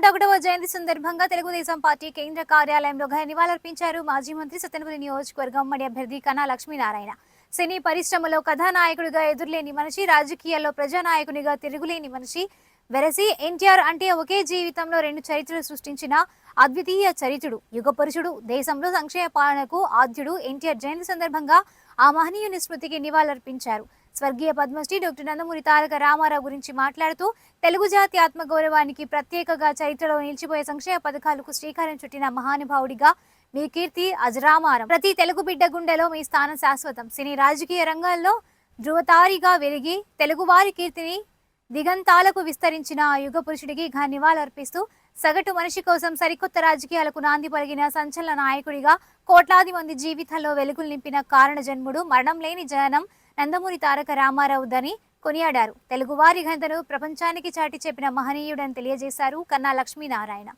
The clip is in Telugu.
101వ జయంతి సందర్భంగా తెలుగుదేశం పార్టీ కేంద్ర కార్యాలయంలో ఘన నివాళులర్పించారు మాజీ మంత్రి సత్తెనపల్లి నియోజకవర్గం ఉమ్మడి అభ్యర్థి కన్నా లక్ష్మీనారాయణ. సినీ పరిశ్రమలో కథానాయకుడిగా ఎదురులేని మనిషి, రాజకీయాల్లో ప్రజానాయకునిగా తిరుగులేని మనిషి, వెరసి ఎన్టీఆర్ అంటే ఒకే జీవితంలో రెండు చరిత్రలు సృష్టించిన అద్వితీయ చరిత్రుడు, యుగపురుషుడు, దేశంలో సంక్షేమ పాలనకు ఆద్యుడు ఎన్టీఆర్ జయంతి సందర్భంగా ఆ మహనీయుని స్మృతికి నివాళులర్పించారు. స్వర్గీయ పద్మశ్రీ డాక్టర్ నందమూరి తారక రామారావు గురించి మాట్లాడుతూ తెలుగు జాతి ఆత్మగౌరవానికి ప్రత్యేకగా చరిత్రలో నిలిచిపోయే సంక్షేమ పథకాలకు శ్రీకారం చుట్టిన మహానుభావుడిగా మీ కీర్తి అజరామారం. ప్రతి తెలుగు బిడ్డ గుండెలో మీ స్థానం శాశ్వతం. సినీ రాజకీయ రంగాల్లో ధృవతారిగా వెలిగి తెలుగువారి కీర్తిని దిగంతాలకు విస్తరించిన ఆ యుగ పురుషుడికి ఘన నివాళులర్పిస్తూ సగటు మనిషి కోసం సరికొత్త రాజకీయాలకు నాంది పలిగిన సంచలన నాయకుడిగా కోట్లాది మంది జీవితాల్లో వెలుగులు నింపిన కారణ జన్ముడు, మరణం లేని జననం నందమూరి తారక రామారావు దని కొనియాడారు. తెలుగువారి ఘనతను ప్రపంచానికి చాటి చెప్పిన మహనీయుడని తెలియజేశారు కన్నా లక్ష్మీనారాయణ.